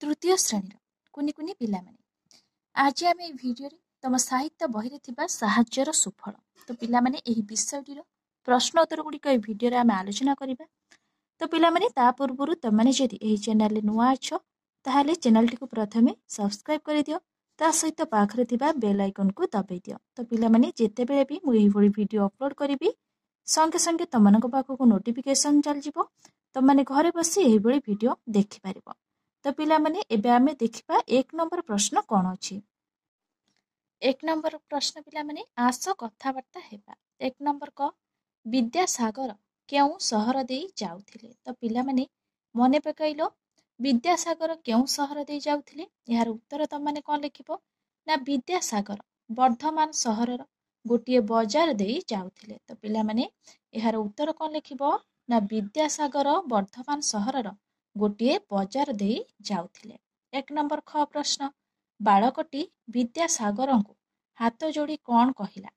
तृतीय श्रेणी कुनी कुनी पिला माने आज आम भिडियो तुम साहित्य बही थिबा साहाज्यर सुफल तो पिला माने एही विषयटीर प्रश्न उत्तर गुड़िक भिडियो आम आलोचना करबा। तो पिला माने ता पूर्व तुम मैंने जदि एही चैनल नुआ अछ ताहले चैनल टी को प्रथमे सब्सक्राइब कर दियो ता सहित पाखरे थिबा बेल आइकन को दबाई दियो। तो पिला माने जेते बेले भी मु एही भली भिडियो अपलोड करिवि संगे संगे तमनक पाखक नोटिफिकेशन चल जिवो तुम माने घरे बसी एही भली भिडियो देखि परिबो। तो पिला माने एबे आमे देखिबा एक नंबर प्रश्न कोन अछि। एक नंबर प्रश्न पिला माने आस कथावार्ता हेबा। एक नंबर क विद्यासागर केउ सहर देई जाउथिले। तो पिला माने मने पकाइलो विद्यासागर केउ सहर देई जाउथिले यार उत्तर तुम माने कोन लिखिबो ना विद्यासागर वर्धमान सहरर गोटिए बाजार देई जाउथिले। तो पिला माने यार उत्तर कोन लिखिबो ना विद्यासागर वर्धमान सहरर गोटिए बाजार देई जाउथिले। एक नंबर ख प्रश्न बालकटी विद्यासागर को हाथ जोड़ी कौन कहिला।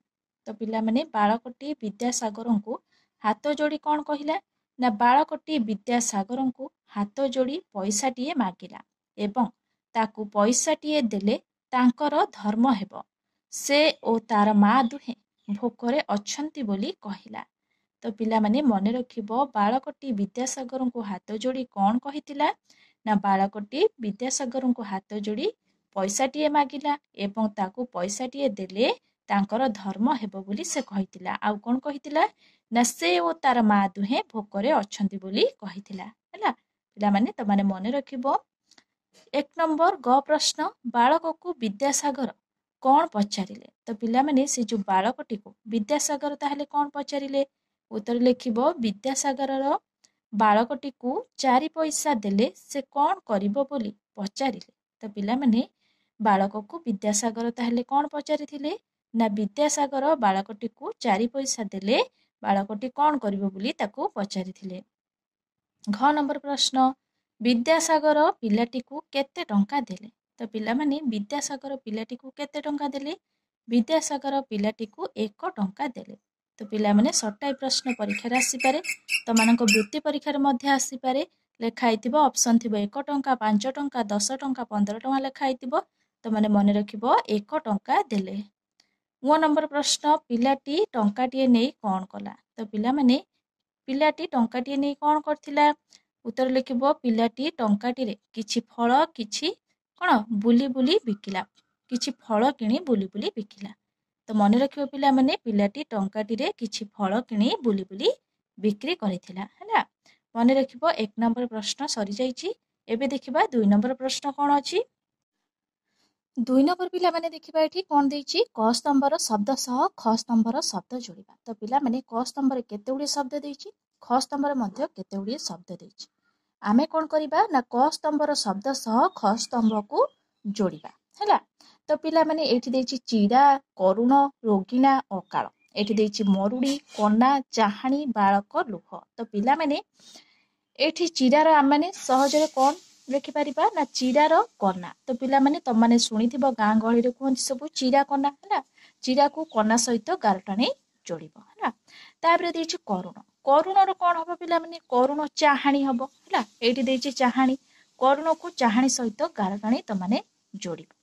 तो पिला माने बालकटी विद्यासागर को हाथ जोड़ी कौन कहिला ना बालकटी विद्यासागर को हाथ जोड़ी पैसाटीए मागिला एवं ताकू पैसाटीए देले तांकर धर्म हेबो से ओ तार माँ दुहे भोकरे अछंती बोली कहिला। तो पिला माने मने रखिबो बालकटी विद्यासागर को हाथ जोड़ी कौन कहितिला ना बालकटी विद्यासागर को हाथ जोड़ी पैसाटीए मागिला एवं ताकू पैसाटीए देले तांकर धर्म हेबो बोली से कहितिला। आउ कोन कहितिला ना से ओ तार माँ दुहे भोकरे अछंती बोली कहितिला हैला। पिला माने त माने मने रखिबो एक नंबर ग प्रश्न बालक को विद्यासागर कौन पचारिले। तो पिला माने से जो बालकटी को विद्यासागर ताहले कौन पचारिले उत्तर लिखिबो विद्यासागर बालकटी को 4 पैसा देले से कौन करिबो बोली पचारिले। तो पिला माने बालक को विद्यासागर ताहले कौन पचारिथिले ना विद्यासागर बालकटी को 4 पैसा देले बालकटी कौन करिबो बोली ताको पचारिथिले। घ नंबर प्रश्न विद्यासागर पिलाटी को केते टंका देले। तो पिला माने विद्यासागर पिलाटी को केते टंका देले विद्यासागर पिलाटी को 1 टंका देले। तो पिला माने सटाई प्रश्न परीक्षा रे आसी पारे तमानक वृत्ति परीक्षा रे मध्य आसी पारे लेखाई थिबो ऑप्शन थिबो 1 टंका 5 टंका 10 टंका 15 टंका लेखाई थिबो तो माने मने रखिबो 1 टंका देले। मो नंबर प्रश्न पिलाटी टंकाटीए नेई कोन कला। तो पिला माने पिलाटी टंकाटीए नेई कोन करथिला उत्तर लिखिबो पिलाटी टंकाटी रे किछि फळ किछि कोन बुली बुली बिकिला किछि फळ किणी बुली बुली बिकिला। तो मन रखिबो पिला माने पिलाटी टंकाटी रे किछि फळ किणी बुली बुली बिक्री करिथिला हैला। मन रखिबो एक नंबर प्रश्न सरी जाईची। एबे देखिबा 2 नंबर प्रश्न कोन अछि। 2 नंबर पिला माने देखिबा एठी कोन देइची क स्तंभर शब्द सह ख स्तंभर शब्द जोड़िबा। तो पिला माने क स्तंभर केते उडी शब्द देइची ख स्तंभर मध्य केते उडी शब्द देइची। आमे कोन करिबा ना क स्तंभर शब्द सह ख स्तंभ को जोड़िबा हैला। तो पिला माने एठी देइची चिड़ा करुण रोगिणा अकाल एठी देइची मरुड़ी कन्ना चाहाणी बालक लुह। तो पिला माने एठी चिड़ार आम माने सहजरे कोन लिखि परिबा ना चिड़ार कन्ना। तो पिला माने तम माने सुनिथिबो गां गहळी रे कोन सब चिड़ा कन्ना हैला। चिड़ा को कन्ना सहित गारटाणी जोड़िबो हैला। तापरे देइची करुण करुणर कोन हबो पिला माने करुण चाहाणी हबो हैला। एठी देइची चाहाणी करुण को चाहाणी सहित गारटाणी तम माने जोड़िबो।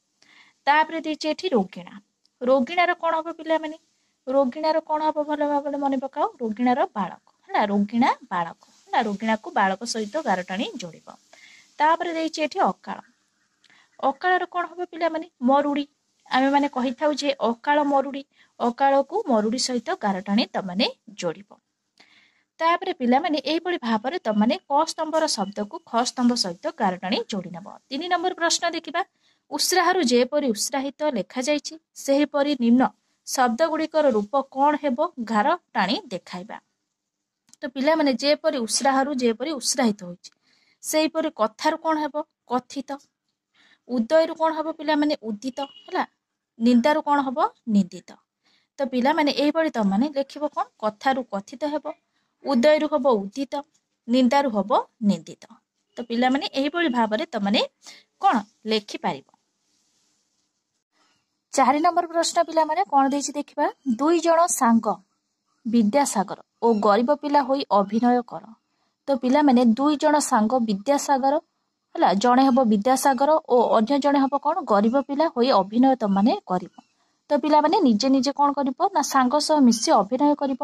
तापरे देइची एठी रोगिणा रोगिणार कोन हबो पिला माने रोगिणार कोन हबो भलो भाबले मने पकाओ रोगिणार बालक हैला रोगिणा बालक हैला रोगिणा को बालक सहित गारटाणी जोड़िबो। तापरे देइची एठी अकाल अकालर कोन हबो पिला माने मरुड़ी आमे माने कहिथाउ जे अकाल मरुड़ी अकाल को मरुड़ी सहित गारटाणी तम माने जोड़िबो। तापरे पिला माने एई परि भाबरे तम माने क स्तंभर शब्द को ख स्तंभ सहित गारटाणी जोड़ी नबो। 3 नंबर प्रश्न देखिबा उत्साहरु जेपरि उत्साहित लेखा जाइछि सेहि परि निम्न शब्द गुड़िकर रूप कोन हेबो गार टाणी देखाइबा। तो पिला माने जेपरि उत्साहरु जेपरि उत्साहित होइछि सेहि परि कथारु कोन हेबो कथित उदयरु कोन हेबो पिला माने उदित हैला निंदारु कोन हेबो निंदित। तो पिला माने एही परि त माने लेखिबो कोन कथारु कथित हेबो उदयरु हेबो उदित निंदारु हेबो निंदित। तो पिला माने एही परि भाबरे त माने कोन लेखि पारिबो। 4 नंबर प्रश्न पिला माने कोन देइछि देखिबा 2 जण सांग विद्यासागर ओ गरीब पिला होई अभिनय कर। तो पिला माने 2 जण सांग विद्यासागर ହେଲା जड़े हम विद्यासागर और अन्य जड़े हम कौन गरीब पिला होई अभिनय तुम मैंने कर तो पिला माने निजे निजे कौन कर ना सांग सह मिसी अभिनय कर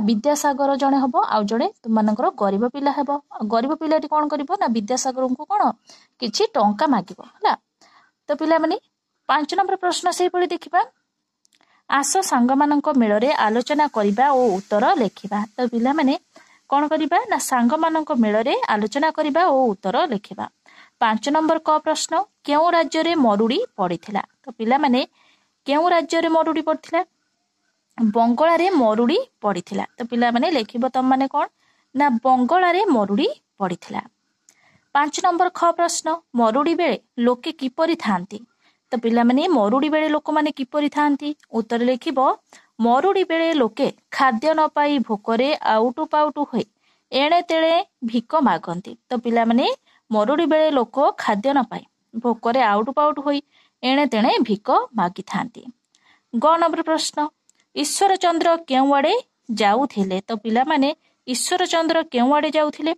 विद्यासागर जड़े हम आउ जड़े तुम गरीब पिला हेब गरीब पिलाटी कौन कर ना विद्यासागर को कौन किछि टंका मागिब है तो पिला माने 5 नंबर प्रश्न से पड़ी देखिबा आस सांग मानक मेल आलोचना करबा और उत्तर लेखिबा तो पिला माने कौन करबा ना सांग मानक मेल आलोचना करबा और उत्तर लेखिबा 5 नंबर क प्रश्न केउ राज्य रे मरुड़ी पड़िथिला तो पिला माने केउ राज्य रे मरुड़ी पड़िथिला बंगला रे मरुड़ी पड़िथिला तो पिला माने लेखिबो तम माने कौन ना बंगला रे मरुड़ी पड़िथिला 5 नंबर ख प्रश्न मरुड़ी बेले लोके किपरि थांती तो पिला माने मरुड़ी बेले लोक माने किपरि थांती उत्तर लेखिबो मरुड़ी बेले लोके खाद्य न पाई भोकरे आउटु पाउटु होई एणे तेणे भिक मागंती तो पिला माने मरुड़ी बेले लोक खाद्य न पाई भोकरे आउटु पाउटु होई एणे तेणे भिक मागी थांती ग नंबर प्रश्न ईश्वर चंद्र केउ आड़े जाउथिले तो पिला माने ईश्वर चंद्र केउ आड़े जाउथिले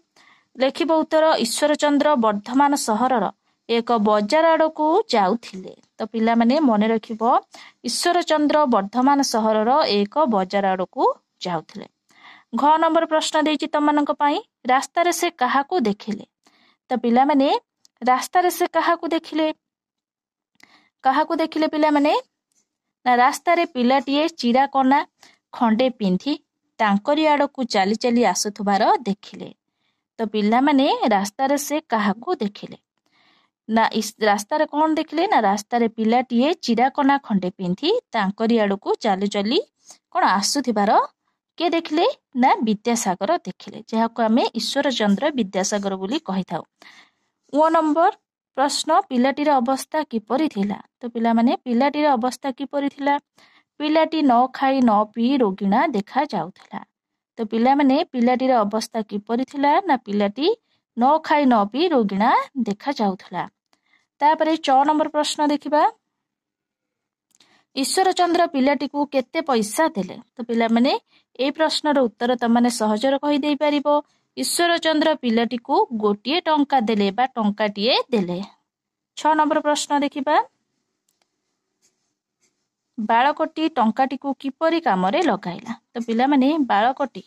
लेखिबो उत्तर ईश्वर चंद्र वर्धमान सहरर एक बजार आड़कू जाउथिले तो पिला माने मने रखिबो ईश्वर चंद्र वर्धमान सहरर एक बजार आड़कू जाउथिले घ नंबर प्रश्न देछि तमनक पई रास्ता रे से काहाकू देखिले तो पिला माने रास्ता रे से काहाकू देखिले पिला माने ना रास्ता रे पिलाटीए चिरा कना खंडे पिंधि तांकरी आड़कू चली चली आसुथुबार देखिले तो पिला माने रास्ता रे से काहाकू देखिले ना इस रास्ता रे कौन देखिले ना रास्ता रे पिलाटीए चिरा कना खंडे पिंधि तांकरी आड़कू चली चली कौन आसुथुबार के देखिले ना विद्यासागर देखिले जहाको आमे ईश्वर चंद्र विद्यासागर बोली कहि थाउ ओ नंबर प्रश्न पिलाटीर अवस्था किपरि थिला तो पिला माने पिलाटीर अवस्था किपरि थिला पिलाटी न खाई न पी रोगिणा देखा जाउथिला तो पिला माने पिलाटीर अवस्था किपरि थिला ना पिलाटी न खाई न पी रोगिणा देखा जाउथिला तापरे 6 नंबर प्रश्न देखिबा ईश्वर चंद्र पिलाटी को केते पैसा देले तो पिला माने ए प्रश्नर उत्तर तमने सहजर कहि देई परिबो ईश्वर चंद्र पिलाटी को गोटिए टंका देले बा टंकाटिए देले 6 नंबर प्रश्न देखिबा बालकटी टंकाटी को किपरि कामरे लगाइला तो पिला माने बालकटी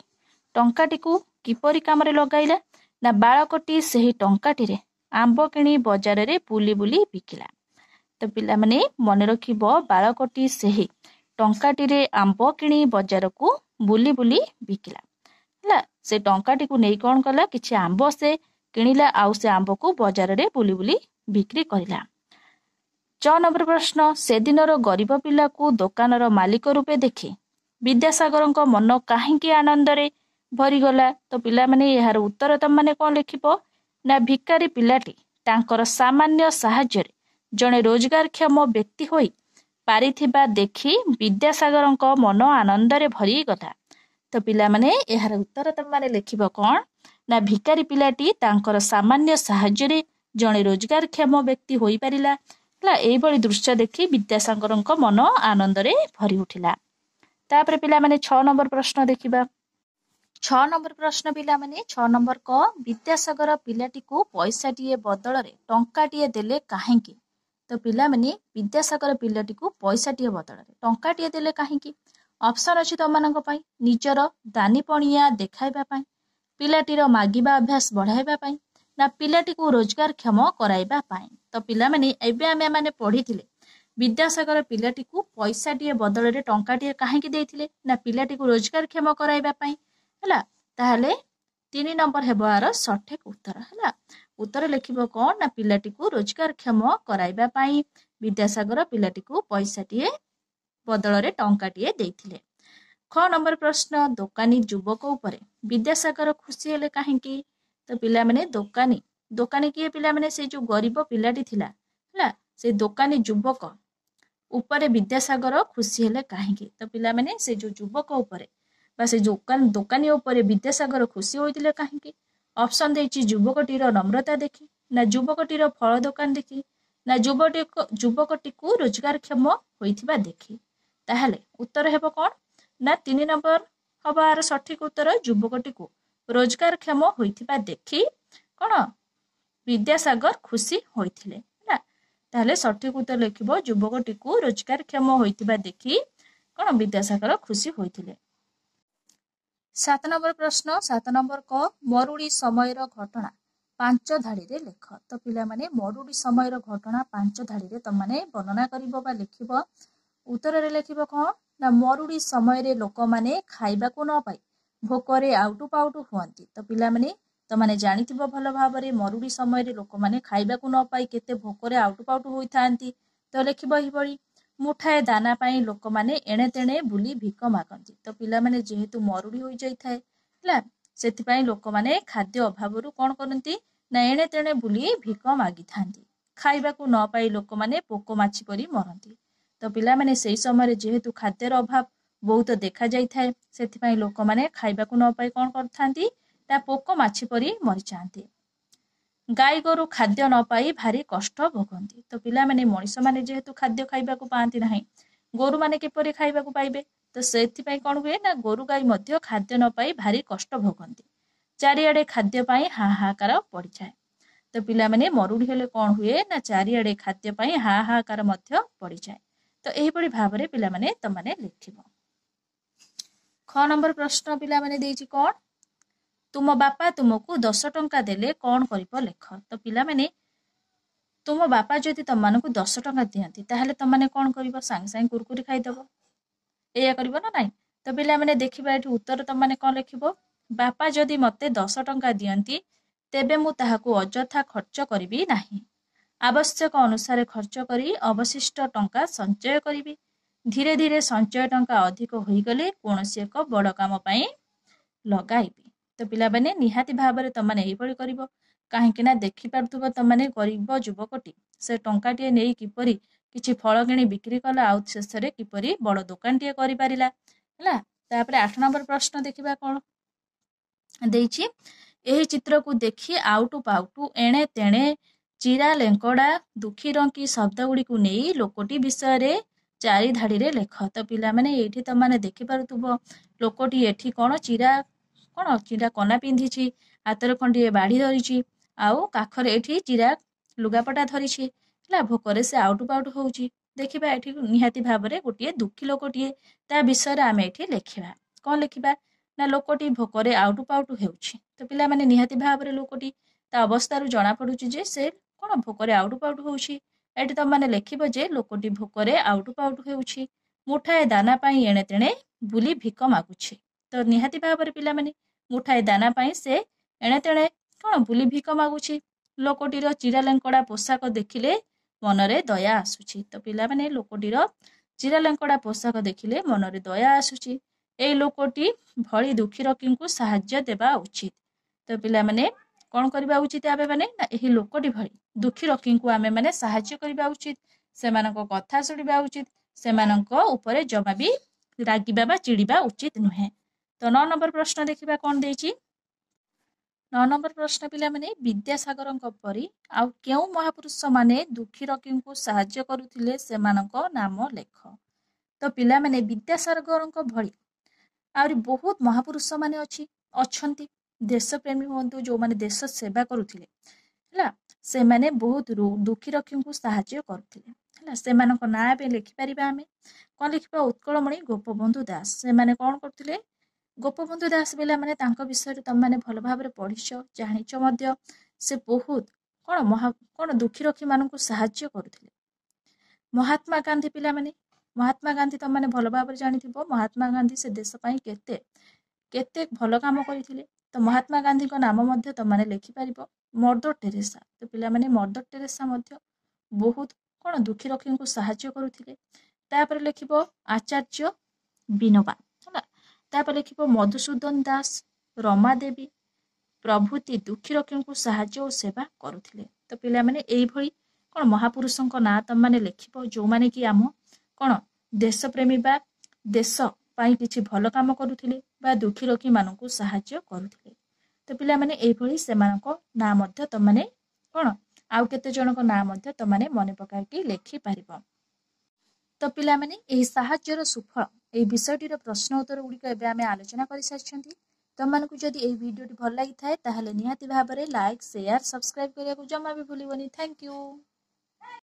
टंकाटी को किपरि कामरे लगाइला ना बालकटी सही टंकाटी रे आंब किणी बाजार रे बुली बुली बिकिला तो पिला माने मन रखिबो बालकटी सही टंकाटी रे आंब किणी बाजार को बुली बुली बिकिला हला से टंकाटी को नै कोन कला किछि आंब से किणिला आउ से आंब को बाजार रे बुली बुली बिक्री करिला 6 नंबर प्रश्न से दिनर गरीब पिला को दुकानर मालिक रूपे देखि विद्यासागर मन काहींकी आनंद रे भरीगला तो पिला माने यार उत्तर तम माने कोन लिखिबो ना भिकारी पिलाटी तांकर सामान्य साहाय्य जणे रोजगारक्षम व्यक्ति होई पारिथिबा देखि विद्यासागर मन आनंद रे भरी गला तो पिला माने यार उत्तर तम माने लिखिबो कोन ना भिकारी पिलाटी तांकर सामान्य साहाय्य जणे रोजगारक्षम व्यक्ति होई पारिला हला एई बळी दृश्य देखि विद्यासागर मन आनंद रे भरी उठिला तापरे पिला माने 6 नंबर प्रश्न देखिबा 6 नंबर प्रश्न पिला माने 6 नंबर क विद्यासागर पिलाटी को पैसाटीए बदल रे टंकाटीए देले काहेकी तो पिला माने विद्यासागर पिलाटी को पैसाटीए बदल रे टंकाटीए देले काहेकी ऑप्शन अछि तमनक पई निजर दानीपणिया देखाइबा पई पिलाटीर मागिबा अभ्यास बढ़ाइबा पई ना पिलाटी को रोजगार क्षम कराइबा पई तो पिला माने एबे आमे माने पढिथिले विद्यासागर पिलाटी को पैसाटीए बदल रे टंकाटीए काहेकी देथिले ना पिलाटी को रोजगार क्षम कराइबा पई हला ताहले 3 नंबर हेबार सठिक उत्तर हला उत्तर लिखिबो कोन ना पिलाटी को रोजगार क्षम कराइबा पई विद्यासागर पिलाटी को पैसाटीए बदल रे टंकाटीए देथिले ख नंबर प्रश्न दोकानी युवक उपरे विद्यासागर खुशी हेले काहेकी तो पिला माने दोकानी किए पिला माने से जो गरीब पिलाटी थिला हला से दोकानी युवक उपरे विद्यासागर खुशी हेले काहेकी तो पिला माने से जो युवक उपरे बा से दोकानी उपरे विद्यासागर खुशी होइतिले काहेकी ऑप्शन देछि युवकटीर नम्रता देखि ना युवकटीर फल दुकान देखि ना युवकटी को रोजगार क्षम होइथिबा देखि ताहले उत्तर हेबो कोन ना 3 नंबर हबार सठिक उत्तर युवकटी को रोजगार क्षम होइथिबा देखि कोन विद्यासागर खुशी होइथिले ना ताले सठिक उत्तर लिखिबो युवकटीकू रोजगारक्षम होइतिबा देखि कोन विद्यासागर खुशी होइथिले। 7 नंबर प्रश्न 7 नंबर क मरुड़ी समयर घटना 5 धाड़ी रे लेख। तो पिला माने मरुड़ी समयर घटना 5 धाड़ी रे त माने वर्णना करिवो बा लिखिबो। उत्तर रे लिखिबो कोन ना मरुड़ी समय रे लोक माने खाइबा को न पाई भोकरे आउटु पाउटु हुअंती। तो पिला माने तो माने जानिथिबो भल भाबरे मरुड़ी समय रे लोक माने खाइबा को न पाई केते भोकरे आउटु पाउटु होइथांती। तो लिखिबो हि बड़ी मुठाए दाना पाई लोक माने एणे तेणे बुली भिक मागंती। तो पिला माने जेहेतु मरुड़ी होई जाई थाए हला सेति पाई लोक माने खाद्य अभावरु कोन करंती ना एणे तेणे बुली भिक मागी थांती। खाइबा को न पाई लोक माने पोको माछि परी मरंती। तो पिला माने सेई समय जेहेतु खाद्यर अभाव बहुत देखा जाई थाए सेति पाई लोक माने खाइबा को न पाई कोन करथांती ता पोको माछि परी मरि जांती। गाई गोरु खाद्य न पाई भारी कष्ट भोगंती। तो पिला माने मଣିଷ माने जेहेतु खाद्य खाइबा को पांती नाही गोरु माने किपरि खाइबा को पाइबे तो सेति पाई कोन हुए ना गोरु गाई मध्य खाद्य न पाई भारी कष्ट भोगंती। चारिआडे खाद्य पाई हाहाकार पड़ी जाए। तो पिला माने मरुड़ी हेले कोन हुए ना चारिआडे खाद्य पाई हाहाकार मध्य पड़ी जाए। तो एही पड़ी भाबरे पिला माने त माने लिखिबो। 6 नंबर प्रश्न पिला माने देइछि कोन तुम बापा तुमको 10 टंका देले कोन करिपो लेख। तो पिला माने तुम बापा जदि तम मानकु 10 टंका दियंती ताहले तम माने कोन करिवो सांग सांग कुरकुरी खाइदबो एया करिवो ना नाही। तो पिला माने देखिबा एठी उत्तर तम माने कोन लिखिबो बापा जदि मते 10 टंका दियंती तेबे मु ताहाकु अजथा खर्च करिबी नाही। आवश्यक अनुसार खर्च करी अवशिष्ट टंका संचय करिबी। धीरे धीरे संचय टंका अधिक होई गले कोनोसी एक बड़ काम पई लगाइबी। तो पिला माने निहाती भाबरे तम माने एही पड़ी करिवो काहेकि ना देखि पारथुबो तम माने गरीब युवकटी से टंकाटिए नेई किपरि किछि फळ किणी बिक्री कला आउ शेषरे किपरि बड़ दुकानटिए करि पारिला हला। तापरे 8 नंबर प्रश्न देखिबा कोन देइछि एही चित्र को देखि आउटु पाउटु एणे तेणे चिरा लेंकड़ा दुखी रंकी शब्द गुड़ी को नहीं लोकोटी विषय रे 4 धाड़ी रे लेख। तो पिला माने एठी त माने देखि पारुथुबो लोकोटी एठी कोन चिरा कना पिंधिछि हातर खंडिए बाड़ी धरिछि आउ काखरे एठी चिरा लुगापटा धरिछि हला भोकरे से आउटु पाउटु होउछि। देखिबा एठी निहाती भाबरे गोटिए दुखी लोकोटिए ता विषय रे आमे एठी लेखिबा कोन लेखिबा ना लोकोटी भोकरे आउटु पाउटु हेउछि। तो पिला माने निहाती भाबरे लोकोटी ता अवस्था रु जणा पडुछि जे से कोन भोकरे आउटु पाउटु होउछि। एठी त माने लेखिबो जे लोकोटी भोकरे आउटु पाउटु हेउछि मुठाए दाना पाई एणे तेणे बुली भिक मागुछि। तो निहाती भाबरे पिला माने मुठाए दाना पाई से एणे तेणे कोन बुली भिक मागुछि। लोकोटीर चिरा लेंकड़ा पोशाक देखिले मनरे दया आसुछि। तो पिला माने लोकोटीर चिरा लेंकड़ा पोशाक देखिले मनरे दया आसुछि। एई लोकोटी भଳି दुखी रकीଙ୍କୁ साहाय्य देबा उचित। तो पिला माने कोन करबा उचित आबे माने ना एही लोकोटी भଳି दुखी रकीଙ୍କୁ आमे माने साहाय्य करबा उचित सेमानक कथा सुनिबा उचित सेमानक ऊपरे जमा भी रागिबा बा चिड़िबा उचित नुहे। तो 9 नंबर प्रश्न देखिबा कोन देइछि 9 नंबर प्रश्न पिला माने विद्यासागरଙ୍କ परी आउ केउ महापुरुष माने दुखी रकीଙ୍କୁ साहाय्य करूथिले सेमानक नाम लेख। तो पिला माने विद्यासागरଙ୍କ भଳି आउरी बहुत महापुरुष माने अछंती देश प्रेमी हुंतु जो माने देश सेवा करूथिले हला से माने बहुत दुखी रकीଙ୍କୁ साहाय्य करूथिले हला सेमानक नाम पे लिखि परिबा हमें कोन लिखिबा उत्कलमणि गोपबंधु दास। से माने कोन करथिले गोपबंधु दास बेला माने तांको विषय तम माने भल भाबरे पढिछो जानिछो मध्य से बहुत कोन दुखी रखी मानकु साहाय्य करूथिले। महात्मा गांधी पिला माने महात्मा गांधी तम माने भल भाबरे जानिथिबो महात्मा गांधी से देश पई केते केते भल काम करिथिले। तो महात्मा गांधी को नाम मध्य तम माने लिखि परिबो मदर टेरेसा। तो पिला माने मदर टेरेसा मध्य बहुत कोन दुखी रखीଙ୍କୁ साहाय्य करूथिले। तापर लिखिबो आचार्य विनोबा हला तापर लिखिबो मधुसूदन दास रमा देवी प्रभृति दुखी रकीଙ୍କୁ साहाय्य और सेवा करूथिले। तो पिला माने एई भଳି कोन महापुरुषଙ୍କ ना तम माने लिखिबो जो माने कि आम कोन देश प्रेमी बा देश पाई किछि भल काम करूथिले बा दुखी रखी मानकु साहाय्य करूथिले। तो पिला माने एई भଳି सेमानक ना मध्य तम माने कोन आउ केते जनक ना मध्य तम माने मने पकाय कि लेखि पारिबो। तो पिला माने एही साहाय्यर सुफल एही विषयटीर प्रश्न उत्तर गुड़िक एबे आमे आलोचना करि सारिछंती। ତମମାନଙ୍କୁ ଯଦି ଏହି ଭିଡ଼ିଓଟି ଭଲ ଲାଗିଥାଏ ତାହେଲେ ନିହାତି ଭାବରେ ଲାଇକ୍, ସେୟାର, ସବସ୍କ୍ରାଇବ୍ କରିବାକୁ ଜମା ବି ଭୁଲିବନି। Thank you.